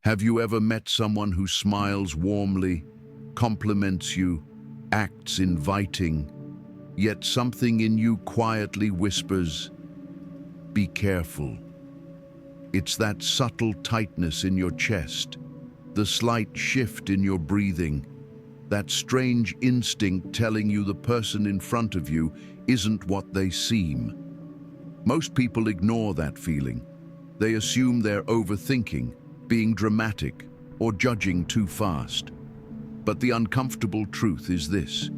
Have you ever met someone who smiles warmly, compliments you, acts inviting, yet something in you quietly whispers, "Be careful"? It's that subtle tightness in your chest, the slight shift in your breathing, that strange instinct telling you the person in front of you isn't what they seem. Most people ignore that feeling. They assume they're overthinking, being dramatic, or judging too fast. But the uncomfortable truth is this: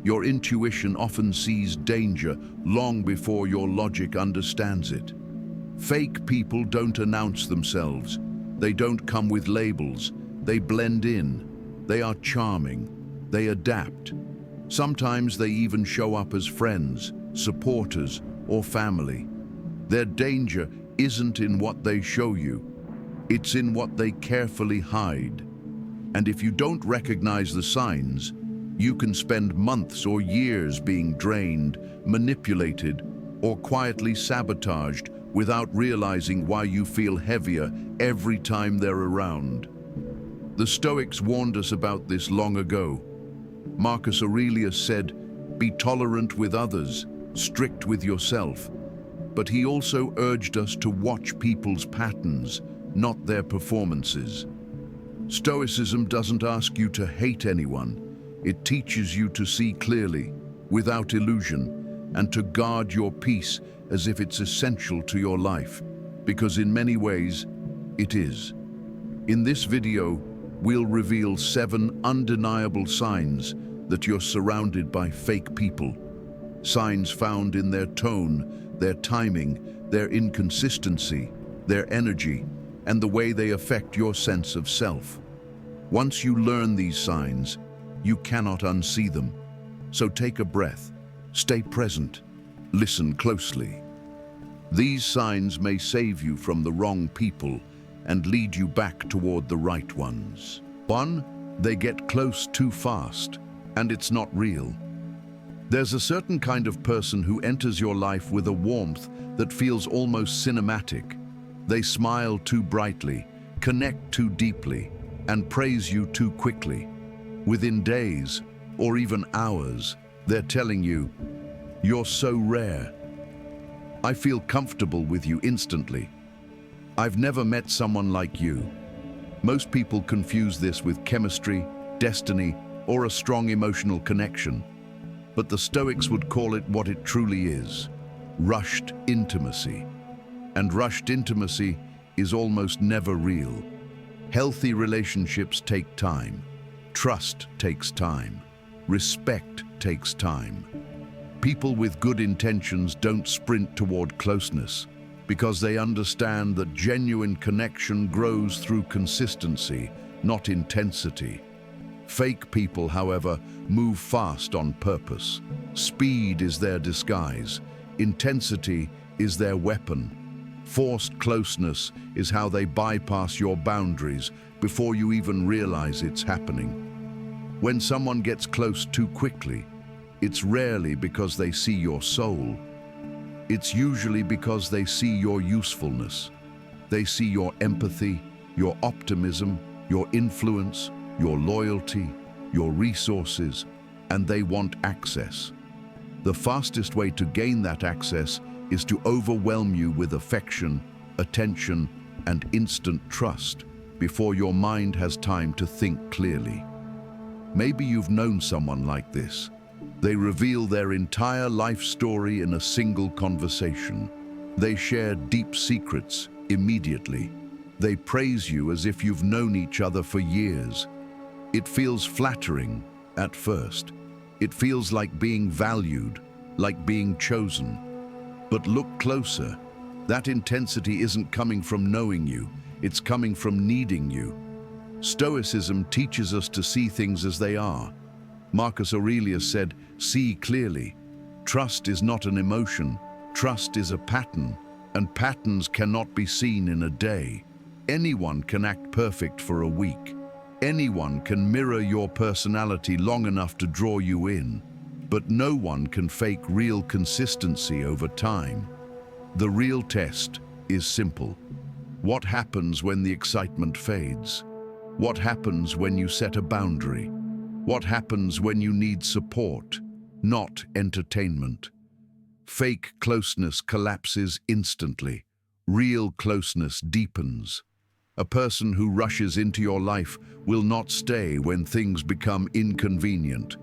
your intuition often sees danger long before your logic understands it. Fake people don't announce themselves. They don't come with labels. They blend in. They are charming. They adapt. Sometimes they even show up as friends, supporters, or family. Their danger isn't in what they show you. It's in what they carefully hide. And if you don't recognize the signs, you can spend months or years being drained, manipulated, or quietly sabotaged without realizing why you feel heavier every time they're around. The Stoics warned us about this long ago. Marcus Aurelius said, "Be tolerant with others, strict with yourself." But he also urged us to watch people's patterns, not their performances. Stoicism doesn't ask you to hate anyone. It teaches you to see clearly, without illusion, and to guard your peace as if it's essential to your life, because in many ways, it is. In this video, we'll reveal 7 undeniable signs that you're surrounded by fake people. Signs found in their tone, their timing, their inconsistency, their energy, and the way they affect your sense of self. Once you learn these signs, you cannot unsee them. So take a breath, stay present, listen closely. These signs may save you from the wrong people and lead you back toward the right ones. 1, they get close too fast, and it's not real. There's a certain kind of person who enters your life with a warmth that feels almost cinematic. They smile too brightly, connect too deeply, and praise you too quickly. Within days, or even hours, they're telling you, "You're so rare. I feel comfortable with you instantly. I've never met someone like you." Most people confuse this with chemistry, destiny, or a strong emotional connection. But the Stoics would call it what it truly is: rushed intimacy. And rushed intimacy is almost never real. Healthy relationships take time. Trust takes time. Respect takes time. People with good intentions don't sprint toward closeness because they understand that genuine connection grows through consistency, not intensity. Fake people, however, move fast on purpose. Speed is their disguise. Intensity is their weapon. Forced closeness is how they bypass your boundaries before you even realize it's happening. When someone gets close too quickly, it's rarely because they see your soul. It's usually because they see your usefulness. They see your empathy, your optimism, your influence, your loyalty, your resources, and they want access. The fastest way to gain that access is to overwhelm you with affection, attention, and instant trust before your mind has time to think clearly. Maybe you've known someone like this. They reveal their entire life story in a single conversation. They share deep secrets immediately. They praise you as if you've known each other for years. It feels flattering at first. It feels like being valued, like being chosen. But look closer. That intensity isn't coming from knowing you. It's coming from needing you. Stoicism teaches us to see things as they are. Marcus Aurelius said, "See clearly." Trust is not an emotion. Trust is a pattern, and patterns cannot be seen in a day. Anyone can act perfect for a week. Anyone can mirror your personality long enough to draw you in. But no one can fake real consistency over time. The real test is simple. What happens when the excitement fades? What happens when you set a boundary? What happens when you need support, not entertainment? Fake closeness collapses instantly. Real closeness deepens. A person who rushes into your life will not stay when things become inconvenient.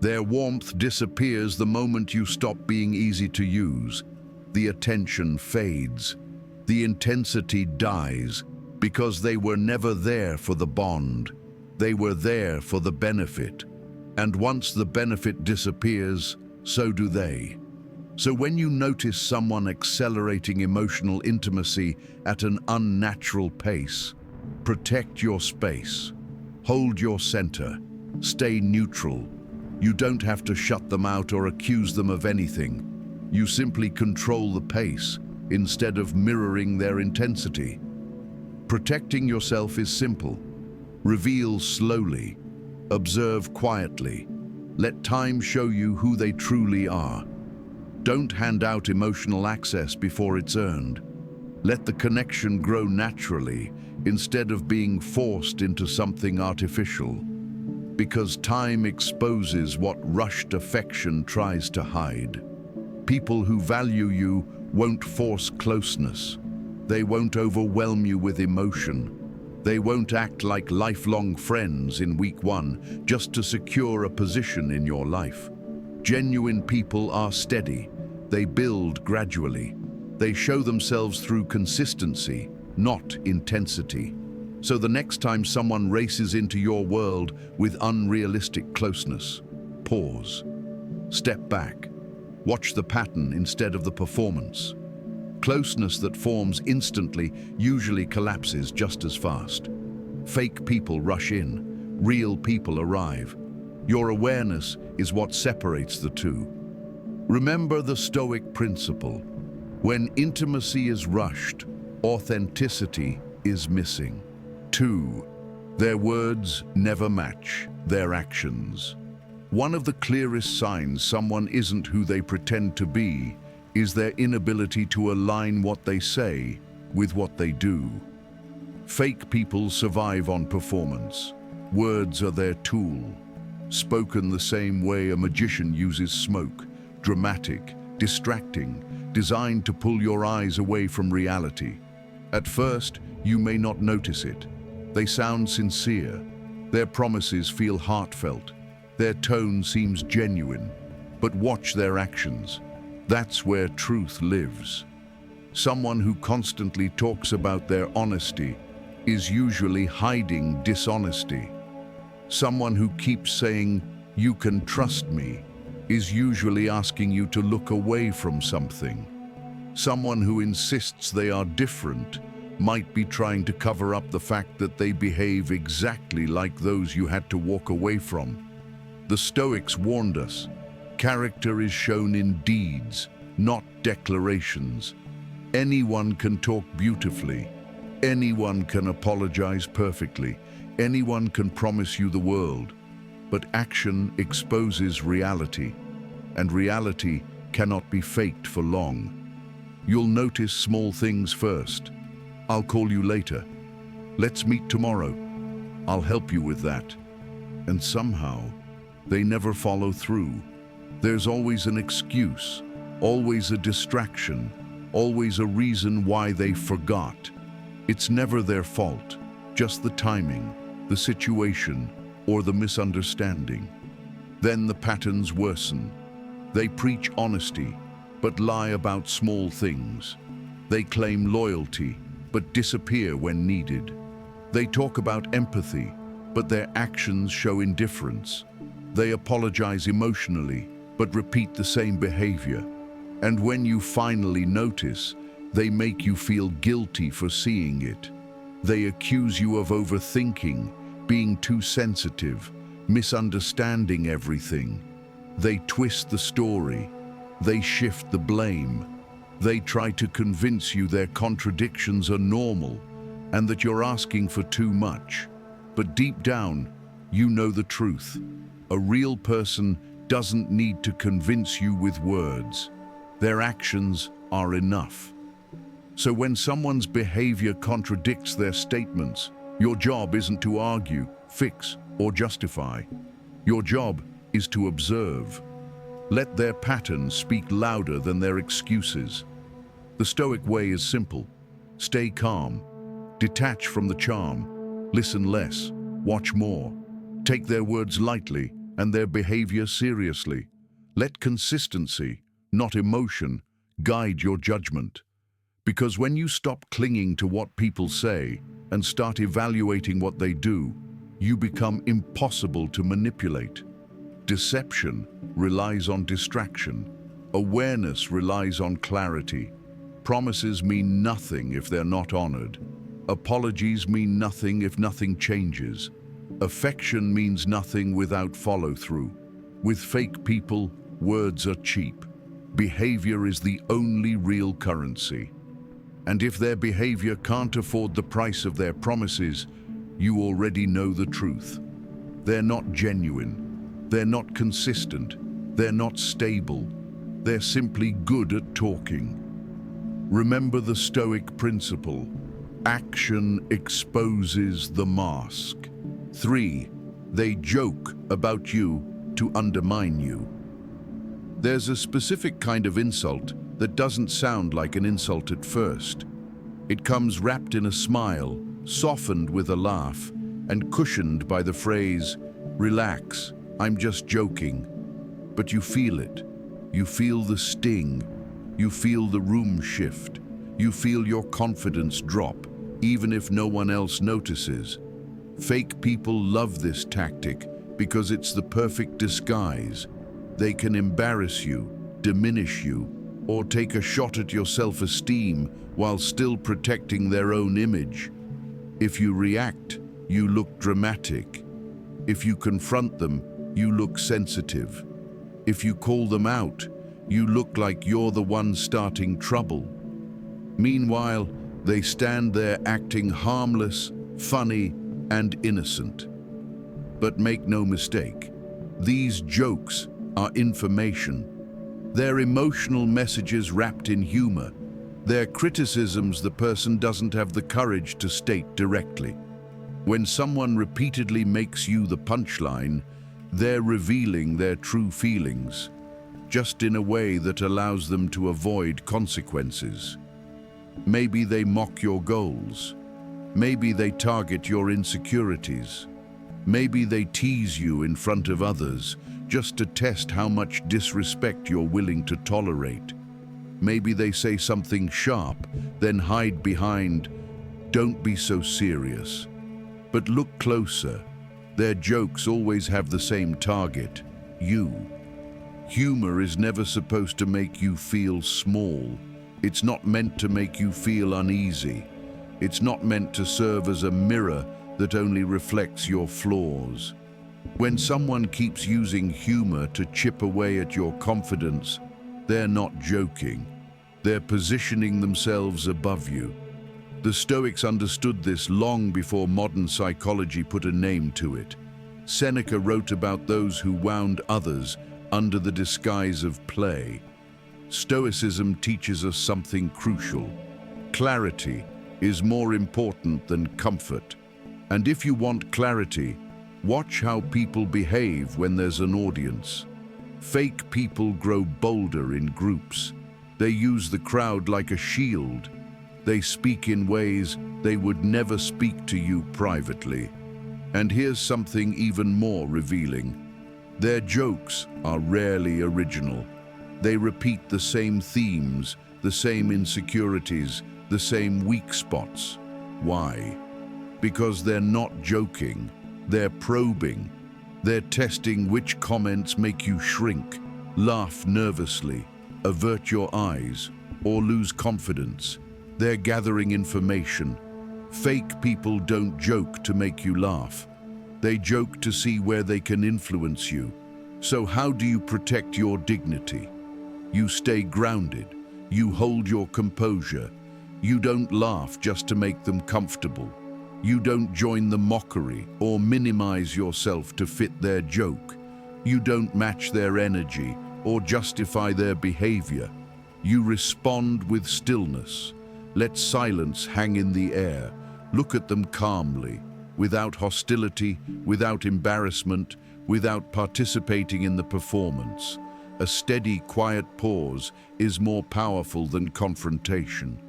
Their warmth disappears the moment you stop being easy to use. The attention fades. The intensity dies because they were never there for the bond. They were there for the benefit. And once the benefit disappears, so do they. So when you notice someone accelerating emotional intimacy at an unnatural pace, protect your space. Hold your center. Stay neutral. You don't have to shut them out or accuse them of anything. You simply control the pace instead of mirroring their intensity. Protecting yourself is simple. Reveal slowly. Observe quietly. Let time show you who they truly are. Don't hand out emotional access before it's earned. Let the connection grow naturally instead of being forced into something artificial. Because time exposes what rushed affection tries to hide. People who value you won't force closeness. They won't overwhelm you with emotion. They won't act like lifelong friends in week one just to secure a position in your life. Genuine people are steady. They build gradually. They show themselves through consistency, not intensity. So the next time someone races into your world with unrealistic closeness, pause. Step back. Watch the pattern instead of the performance. Closeness that forms instantly usually collapses just as fast. Fake people rush in. Real people arrive. Your awareness is what separates the two. Remember the Stoic principle. When intimacy is rushed, authenticity is missing. 2. Their words never match their actions. One of the clearest signs someone isn't who they pretend to be is their inability to align what they say with what they do. Fake people survive on performance. Words are their tool. Spoken the same way a magician uses smoke. Dramatic, distracting, designed to pull your eyes away from reality. At first, you may not notice it. They sound sincere. Their promises feel heartfelt. Their tone seems genuine. But watch their actions. That's where truth lives. Someone who constantly talks about their honesty is usually hiding dishonesty. Someone who keeps saying, "You can trust me," is usually asking you to look away from something. Someone who insists they are different might be trying to cover up the fact that they behave exactly like those you had to walk away from. The Stoics warned us, character is shown in deeds, not declarations. Anyone can talk beautifully. Anyone can apologize perfectly. Anyone can promise you the world. But action exposes reality, and reality cannot be faked for long. You'll notice small things first. "I'll call you later. Let's meet tomorrow. I'll help you with that." And somehow, they never follow through. There's always an excuse, always a distraction, always a reason why they forgot. It's never their fault, just the timing, the situation, or the misunderstanding. Then the patterns worsen. They preach honesty, but lie about small things. They claim loyalty, but disappear when needed. They talk about empathy, but their actions show indifference. They apologize emotionally, but repeat the same behavior. And when you finally notice, they make you feel guilty for seeing it. They accuse you of overthinking, being too sensitive, misunderstanding everything. They twist the story. They shift the blame. They try to convince you their contradictions are normal and that you're asking for too much. But deep down, you know the truth. A real person doesn't need to convince you with words. Their actions are enough. So when someone's behavior contradicts their statements, your job isn't to argue, fix, or justify. Your job is to observe. Let their patterns speak louder than their excuses. The Stoic way is simple. Stay calm. Detach from the charm. Listen less. Watch more. Take their words lightly and their behavior seriously. Let consistency, not emotion, guide your judgment. Because when you stop clinging to what people say and start evaluating what they do, you become impossible to manipulate. Deception relies on distraction. Awareness relies on clarity. Promises mean nothing if they're not honored. Apologies mean nothing if nothing changes. Affection means nothing without follow-through. With fake people, words are cheap. Behavior is the only real currency. And if their behavior can't afford the price of their promises, you already know the truth. They're not genuine. They're not consistent. They're not stable. They're simply good at talking. Remember the Stoic principle. Action exposes the mask. 3. They joke about you to undermine you. There's a specific kind of insult that doesn't sound like an insult at first. It comes wrapped in a smile, softened with a laugh, and cushioned by the phrase, "Relax, I'm just joking." But you feel it. You feel the sting. You feel the room shift. You feel your confidence drop, even if no one else notices. Fake people love this tactic because it's the perfect disguise. They can embarrass you, diminish you, or take a shot at your self-esteem while still protecting their own image. If you react, you look dramatic. If you confront them, you look sensitive. If you call them out, you look like you're the one starting trouble. Meanwhile, they stand there acting harmless, funny, and innocent. But make no mistake, these jokes are information. They're emotional messages wrapped in humor. They're criticisms the person doesn't have the courage to state directly. When someone repeatedly makes you the punchline, they're revealing their true feelings, just in a way that allows them to avoid consequences. Maybe they mock your goals. Maybe they target your insecurities. Maybe they tease you in front of others, just to test how much disrespect you're willing to tolerate. Maybe they say something sharp, then hide behind, "Don't be so serious." But look closer. Their jokes always have the same target, you. Humor is never supposed to make you feel small. It's not meant to make you feel uneasy. It's not meant to serve as a mirror that only reflects your flaws. When someone keeps using humor to chip away at your confidence, they're not joking. They're positioning themselves above you. The Stoics understood this long before modern psychology put a name to it. Seneca wrote about those who wound others under the disguise of play. Stoicism teaches us something crucial. Clarity is more important than comfort. And if you want clarity, watch how people behave when there's an audience. Fake people grow bolder in groups. They use the crowd like a shield. They speak in ways they would never speak to you privately. And here's something even more revealing. Their jokes are rarely original. They repeat the same themes, the same insecurities, the same weak spots. Why? Because they're not joking. They're probing. They're testing which comments make you shrink, laugh nervously, avert your eyes, or lose confidence. They're gathering information. Fake people don't joke to make you laugh. They joke to see where they can influence you. So how do you protect your dignity? You stay grounded. You hold your composure. You don't laugh just to make them comfortable. You don't join the mockery or minimize yourself to fit their joke. You don't match their energy or justify their behavior. You respond with stillness. Let silence hang in the air. Look at them calmly, without hostility, without embarrassment, without participating in the performance. A steady, quiet pause is more powerful than confrontation.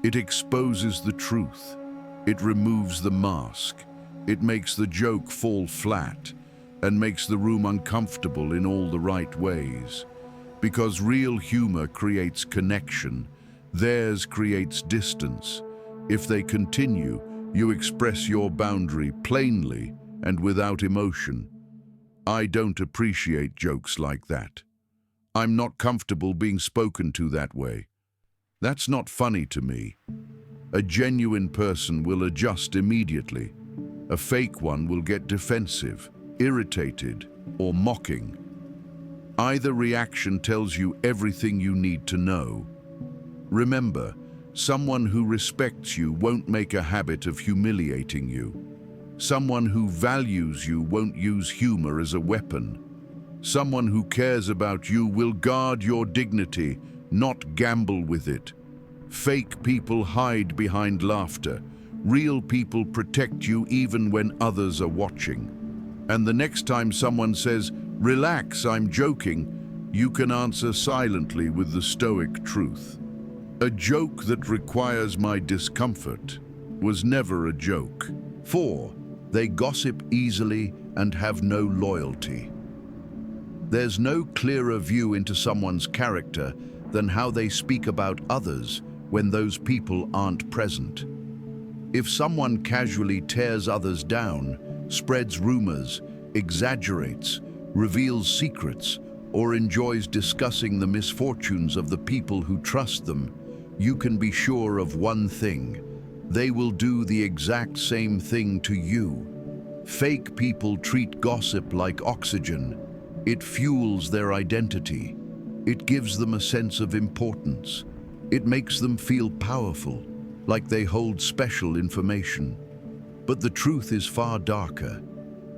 It exposes the truth. It removes the mask. It makes the joke fall flat and makes the room uncomfortable in all the right ways. Because real humor creates connection, theirs creates distance. If they continue, you express your boundary plainly and without emotion. I don't appreciate jokes like that. I'm not comfortable being spoken to that way. That's not funny to me. A genuine person will adjust immediately. A fake one will get defensive, irritated, or mocking. Either reaction tells you everything you need to know. Remember, someone who respects you won't make a habit of humiliating you. Someone who values you won't use humor as a weapon. Someone who cares about you will guard your dignity, not gamble with it. Fake people hide behind laughter. Real people protect you even when others are watching. And the next time someone says, "Relax, I'm joking," you can answer silently with the Stoic truth. A joke that requires my discomfort was never a joke. 4. They gossip easily and have no loyalty. There's no clearer view into someone's character than how they speak about others when those people aren't present. If someone casually tears others down, spreads rumors, exaggerates, reveals secrets, or enjoys discussing the misfortunes of the people who trust them, you can be sure of one thing: they will do the exact same thing to you. Fake people treat gossip like oxygen. It fuels their identity. It gives them a sense of importance. It makes them feel powerful, like they hold special information. But the truth is far darker.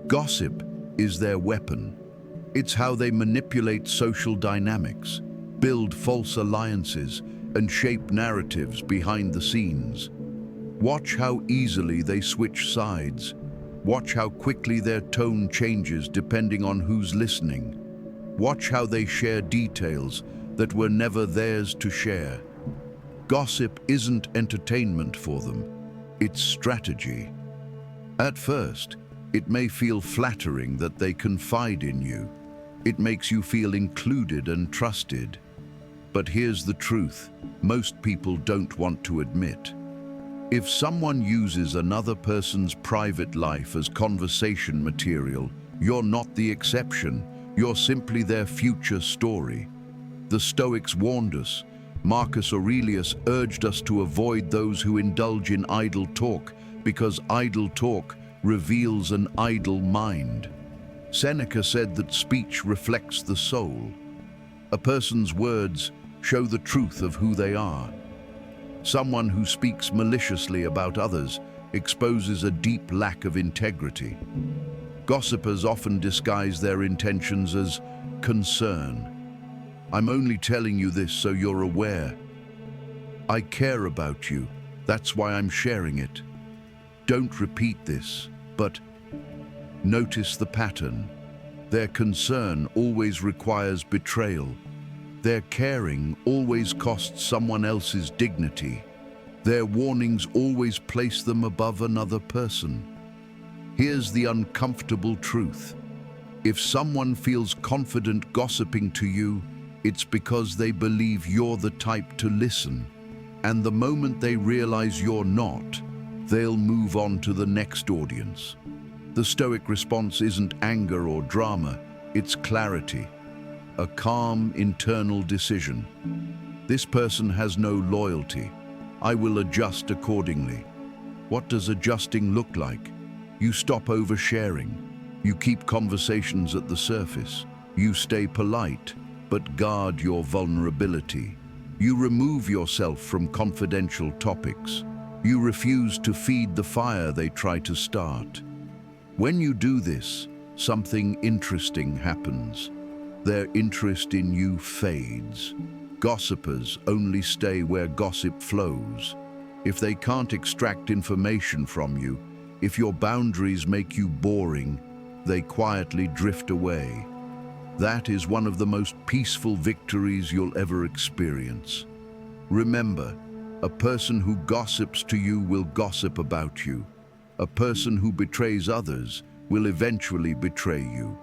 Gossip is their weapon. It's how they manipulate social dynamics, build false alliances, and shape narratives behind the scenes. Watch how easily they switch sides. Watch how quickly their tone changes depending on who's listening. Watch how they share details that were never theirs to share. Gossip isn't entertainment for them, it's strategy. At first, it may feel flattering that they confide in you. It makes you feel included and trusted. But here's the truth most people don't want to admit. If someone uses another person's private life as conversation material, you're not the exception. You're simply their future story. The Stoics warned us. Marcus Aurelius urged us to avoid those who indulge in idle talk, because idle talk reveals an idle mind. Seneca said that speech reflects the soul. A person's words show the truth of who they are. Someone who speaks maliciously about others exposes a deep lack of integrity. Gossipers often disguise their intentions as concern. I'm only telling you this so you're aware. I care about you, that's why I'm sharing it. Don't repeat this, but notice the pattern. Their concern always requires betrayal. Their caring always costs someone else's dignity. Their warnings always place them above another person. Here's the uncomfortable truth. If someone feels confident gossiping to you, it's because they believe you're the type to listen. And the moment they realize you're not, they'll move on to the next audience. The Stoic response isn't anger or drama, it's clarity. A calm, internal decision. This person has no loyalty. I will adjust accordingly. What does adjusting look like? You stop oversharing. You keep conversations at the surface. You stay polite, but guard your vulnerability. You remove yourself from confidential topics. You refuse to feed the fire they try to start. When you do this, something interesting happens. Their interest in you fades. Gossipers only stay where gossip flows. If they can't extract information from you, if your boundaries make you boring, they quietly drift away. That is one of the most peaceful victories you'll ever experience. Remember, a person who gossips to you will gossip about you. A person who betrays others will eventually betray you.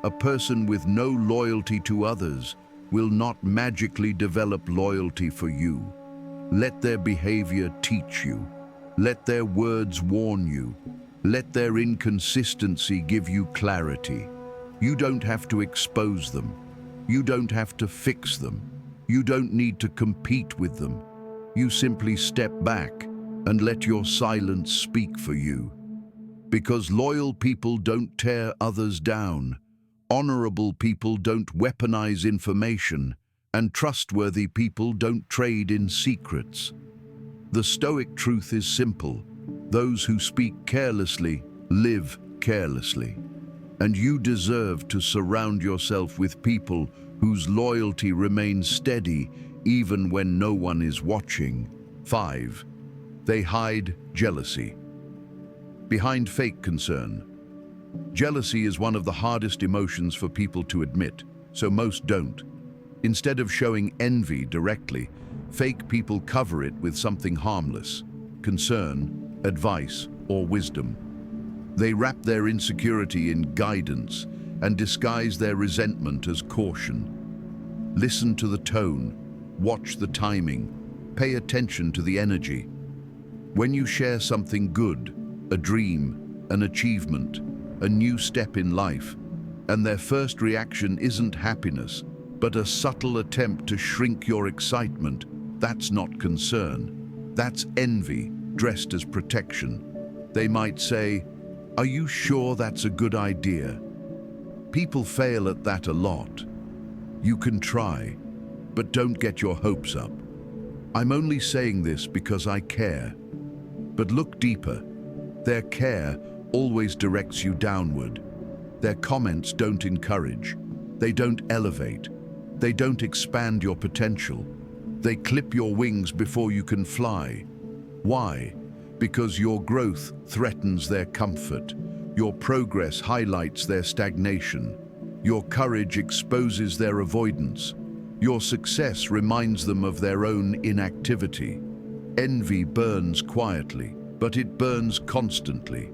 A person with no loyalty to others will not magically develop loyalty for you. Let their behaviour teach you. Let their words warn you. Let their inconsistency give you clarity. You don't have to expose them. You don't have to fix them. You don't need to compete with them. You simply step back and let your silence speak for you. Because loyal people don't tear others down. Honorable people don't weaponize information, and trustworthy people don't trade in secrets. The Stoic truth is simple. Those who speak carelessly live carelessly. And you deserve to surround yourself with people whose loyalty remains steady even when no one is watching. 5. They hide jealousy. Behind fake concern. Jealousy is one of the hardest emotions for people to admit, so most don't. Instead of showing envy directly, fake people cover it with something harmless: concern, advice, or wisdom. They wrap their insecurity in guidance and disguise their resentment as caution. Listen to the tone, watch the timing, pay attention to the energy. When you share something good, a dream, an achievement, a new step in life, and their first reaction isn't happiness, but a subtle attempt to shrink your excitement, that's not concern. That's envy, dressed as protection. They might say, "Are you sure that's a good idea?" People fail at that a lot. You can try, but don't get your hopes up. I'm only saying this because I care. But look deeper. Their care always directs you downward. Their comments don't encourage. They don't elevate. They don't expand your potential. They clip your wings before you can fly. Why? Because your growth threatens their comfort. Your progress highlights their stagnation. Your courage exposes their avoidance. Your success reminds them of their own inactivity. Envy burns quietly, but it burns constantly.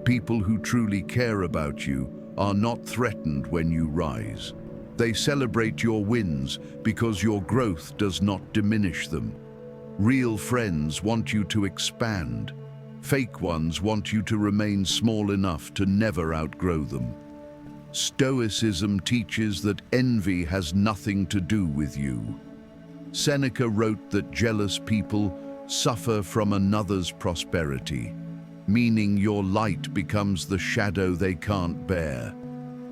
People who truly care about you are not threatened when you rise. They celebrate your wins because your growth does not diminish them. Real friends want you to expand. Fake ones want you to remain small enough to never outgrow them. Stoicism teaches that envy has nothing to do with you. Seneca wrote that jealous people suffer from another's prosperity, meaning your light becomes the shadow they can't bear.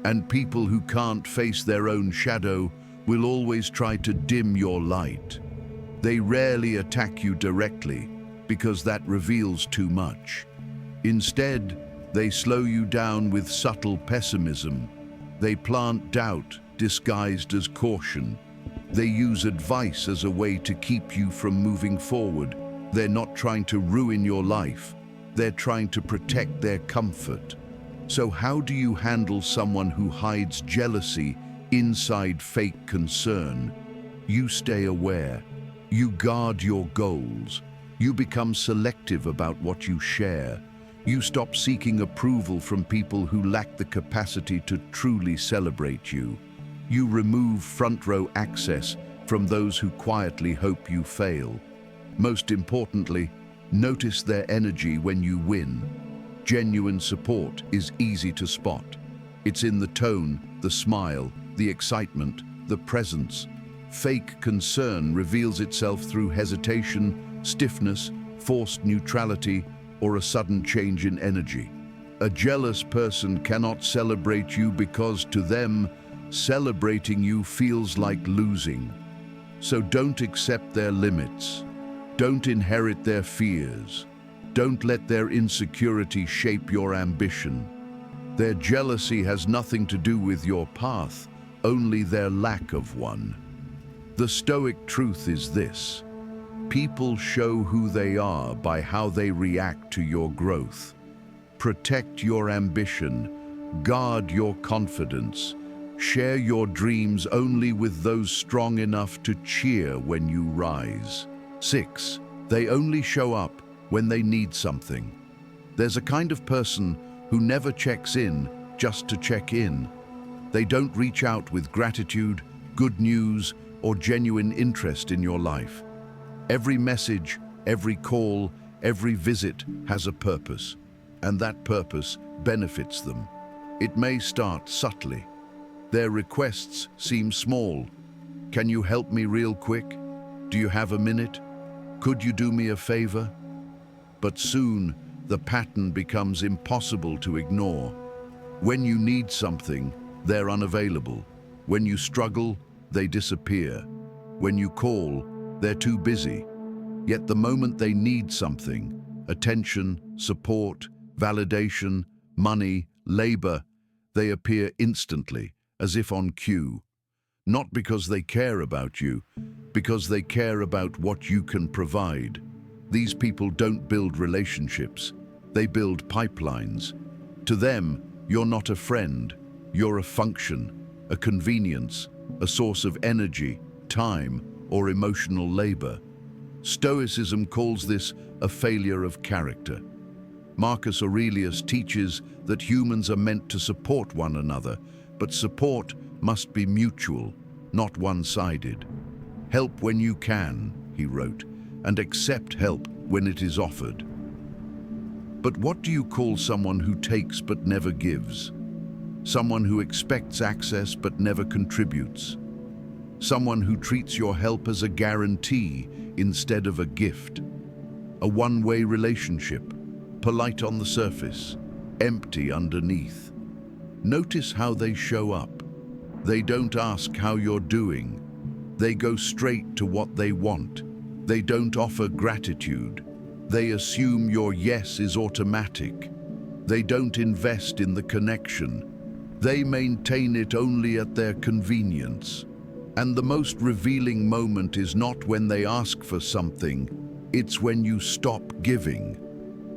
And people who can't face their own shadow will always try to dim your light. They rarely attack you directly because that reveals too much. Instead, they slow you down with subtle pessimism. They plant doubt disguised as caution. They use advice as a way to keep you from moving forward. They're not trying to ruin your life. They're trying to protect their comfort. So how do you handle someone who hides jealousy inside fake concern? You stay aware. You guard your goals. You become selective about what you share. You stop seeking approval from people who lack the capacity to truly celebrate you. You remove front-row access from those who quietly hope you fail. Most importantly, notice their energy when you win. Genuine support is easy to spot. It's in the tone, the smile, the excitement, the presence. Fake concern reveals itself through hesitation, stiffness, forced neutrality, or a sudden change in energy. A jealous person cannot celebrate you because to them, celebrating you feels like losing. So don't accept their limits. Don't inherit their fears. Don't let their insecurity shape your ambition. Their jealousy has nothing to do with your path, only their lack of one. The Stoic truth is this: People show who they are by how they react to your growth. Protect your ambition, guard your confidence, share your dreams only with those strong enough to cheer when you rise. 6. They only show up when they need something. There's a kind of person who never checks in just to check in. They don't reach out with gratitude, good news, or genuine interest in your life. Every message, every call, every visit has a purpose, and that purpose benefits them. It may start subtly. Their requests seem small. Can you help me real quick? Do you have a minute? Could you do me a favor? But soon, the pattern becomes impossible to ignore. When you need something, they're unavailable. When you struggle, they disappear. When you call, they're too busy. Yet the moment they need something, attention, support, validation, money, labor, they appear instantly, as if on cue. Not because they care about you, because they care about what you can provide. These people don't build relationships, they build pipelines. To them, you're not a friend, you're a function, a convenience, a source of energy, time, or emotional labor. Stoicism calls this a failure of character. Marcus Aurelius teaches that humans are meant to support one another, but support must be mutual, not one-sided. Help when you can, he wrote, and accept help when it is offered. But what do you call someone who takes but never gives? Someone who expects access but never contributes? Someone who treats your help as a guarantee instead of a gift? A one-way relationship, polite on the surface, empty underneath. Notice how they show up. They don't ask how you're doing. They go straight to what they want. They don't offer gratitude. They assume your yes is automatic. They don't invest in the connection. They maintain it only at their convenience. And the most revealing moment is not when they ask for something, it's when you stop giving.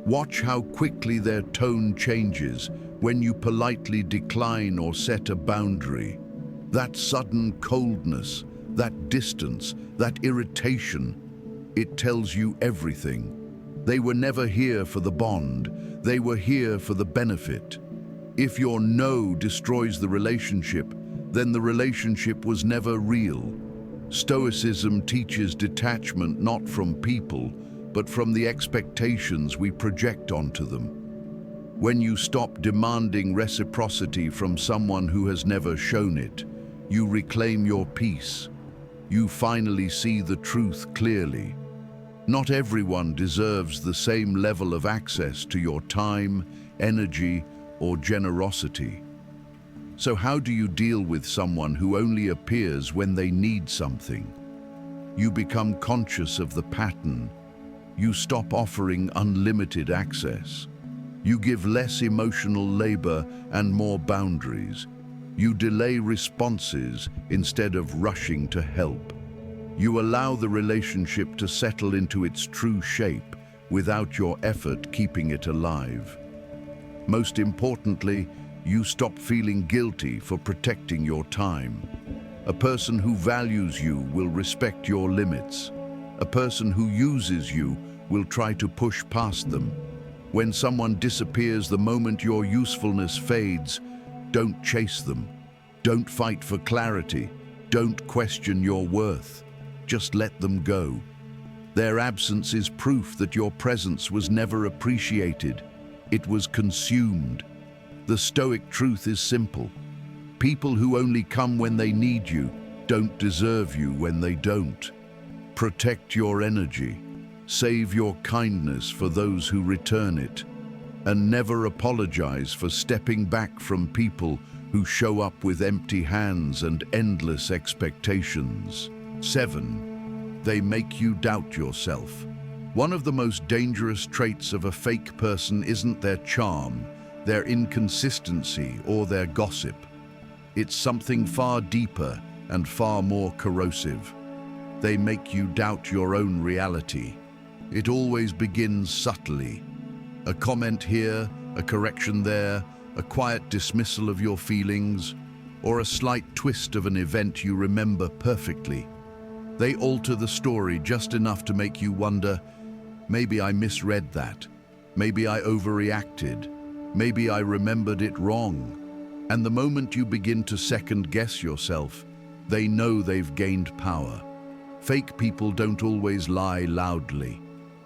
Watch how quickly their tone changes when you politely decline or set a boundary. That sudden coldness, that distance, that irritation, it tells you everything. They were never here for the bond, they were here for the benefit. If your no destroys the relationship, then the relationship was never real. Stoicism teaches detachment not from people, but from the expectations we project onto them. When you stop demanding reciprocity from someone who has never shown it, you reclaim your peace. You finally see the truth clearly. Not everyone deserves the same level of access to your time, energy, or generosity. So how do you deal with someone who only appears when they need something? You become conscious of the pattern. You stop offering unlimited access. You give less emotional labor and more boundaries. You delay responses instead of rushing to help. You allow the relationship to settle into its true shape without your effort keeping it alive. Most importantly, you stop feeling guilty for protecting your time. A person who values you will respect your limits. A person who uses you will try to push past them. When someone disappears the moment your usefulness fades, don't chase them. Don't fight for clarity. Don't question your worth. Just let them go. Their absence is proof that your presence was never appreciated. It was consumed. The Stoic truth is simple. People who only come when they need you don't deserve you when they don't. Protect your energy. Save your kindness for those who return it. And never apologize for stepping back from people who show up with empty hands and endless expectations. 7. They make you doubt yourself. One of the most dangerous traits of a fake person isn't their charm, their inconsistency, or their gossip. It's something far deeper and far more corrosive. They make you doubt your own reality. It always begins subtly. A comment here, a correction there, a quiet dismissal of your feelings, or a slight twist of an event you remember perfectly. They alter the story just enough to make you wonder, maybe I misread that. Maybe I overreacted. Maybe I remembered it wrong. And the moment you begin to second-guess yourself, they know they've gained power. Fake people don't always lie loudly.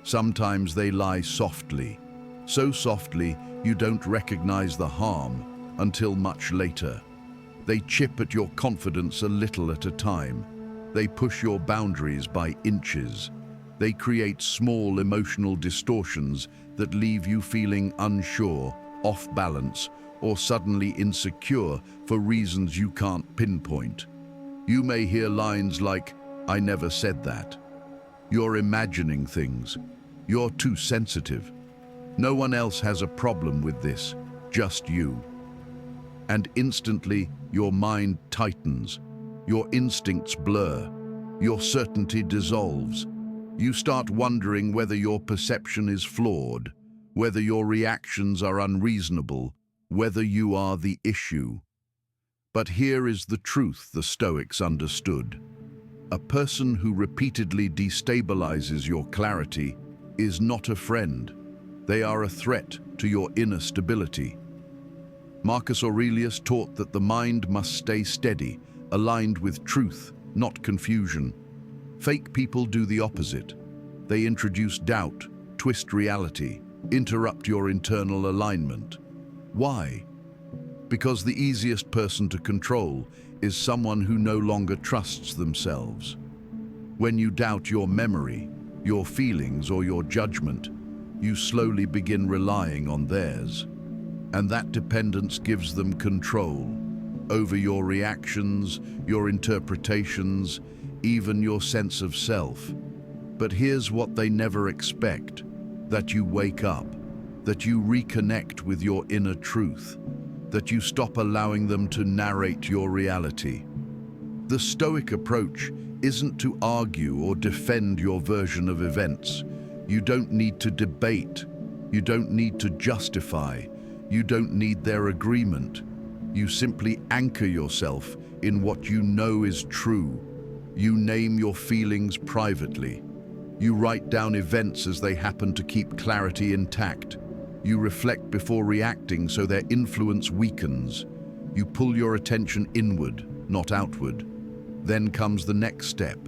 Sometimes they lie softly. So softly, you don't recognize the harm until much later. They chip at your confidence a little at a time. They push your boundaries by inches. They create small emotional distortions that leave you feeling unsure, off balance, or suddenly insecure for reasons you can't pinpoint. You may hear lines like, "I never said that." You're imagining things. You're too sensitive. No one else has a problem with this, just you. And instantly, your mind tightens. Your instincts blur. Your certainty dissolves. You start wondering whether your perception is flawed, whether your reactions are unreasonable, whether you are the issue. But here is the truth the Stoics understood. A person who repeatedly destabilizes your clarity is not a friend. They are a threat to your inner stability. Marcus Aurelius taught that the mind must stay steady, aligned with truth, not confusion. Fake people do the opposite. They introduce doubt, twist reality, interrupt your internal alignment. Why? Because the easiest person to control is someone who no longer trusts themselves. When you doubt your memory, your feelings, or your judgment, you slowly begin relying on theirs. And that dependence gives them control over your reactions, your interpretations, even your sense of self. But here's what they never expect: that you wake up, that you reconnect with your inner truth, that you stop allowing them to narrate your reality. The Stoic approach isn't to argue or defend your version of events. You don't need to debate. You don't need to justify. You don't need their agreement. You simply anchor yourself in what you know is true. You name your feelings privately. You write down events as they happen to keep clarity intact. You reflect before reacting so their influence weakens. You pull your attention inward, not outward. Then comes the next step: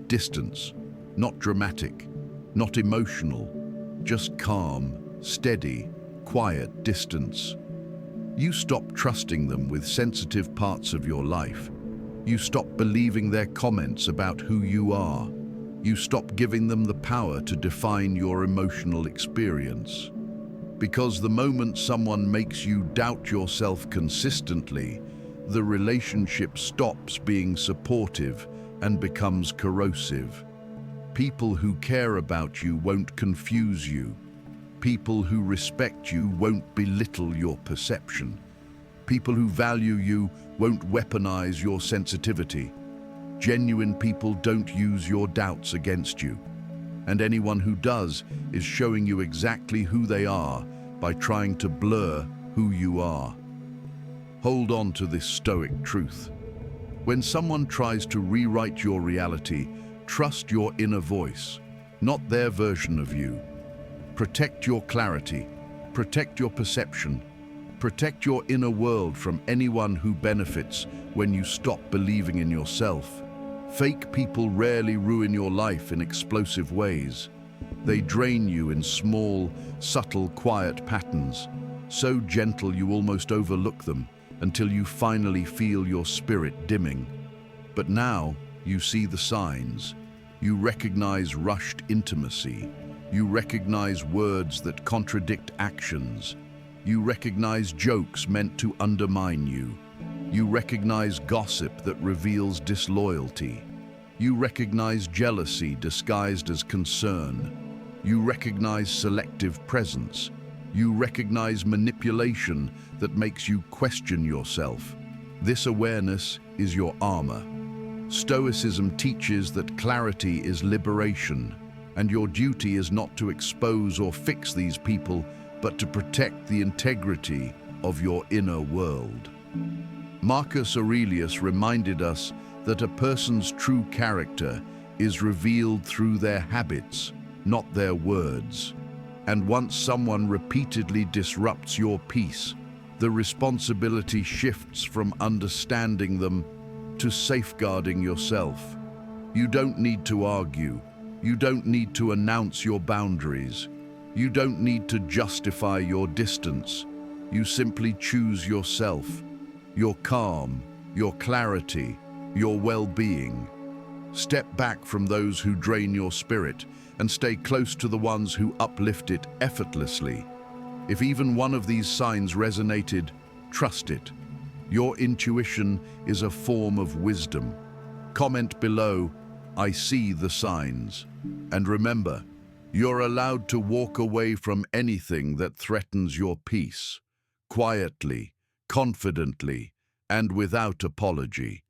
distance. Not dramatic, not emotional, just calm, steady, quiet distance. You stop trusting them with sensitive parts of your life. You stop believing their comments about who you are. You stop giving them the power to define your emotional experience. Because the moment someone makes you doubt yourself consistently, the relationship stops being supportive and becomes corrosive. People who care about you won't confuse you. People who respect you won't belittle your perception. People who value you won't weaponize your sensitivity. Genuine people don't use your doubts against you. And anyone who does is showing you exactly who they are by trying to blur who you are. Hold on to this Stoic truth. When someone tries to rewrite your reality, trust your inner voice, not their version of you. Protect your clarity, protect your perception, protect your inner world from anyone who benefits when you stop believing in yourself. Fake people rarely ruin your life in explosive ways. They drain you in small, subtle, quiet patterns, so gentle you almost overlook them until you finally feel your spirit dimming. But now you see the signs. You recognize rushed intimacy. You recognize words that contradict actions. You recognize jokes meant to undermine you. You recognize gossip that reveals disloyalty. You recognize jealousy disguised as concern. You recognize selective presence. You recognize manipulation that makes you question yourself. This awareness is your armor. Stoicism teaches that clarity is liberation, and your duty is not to expose or fix these people, but to protect the integrity of your inner world. Marcus Aurelius reminded us that a person's true character is revealed through their habits, not their words. And once someone repeatedly disrupts your peace, the responsibility shifts from understanding them to safeguarding yourself. You don't need to argue. You don't need to announce your boundaries. You don't need to justify your distance. You simply choose yourself, your calm, your clarity, your well-being. Step back from those who drain your spirit and stay close to the ones who uplift it effortlessly. If even one of these signs resonated, trust it. Your intuition is a form of wisdom. Comment below, "I see the signs." And remember, you're allowed to walk away from anything that threatens your peace, quietly, confidently, and without apology.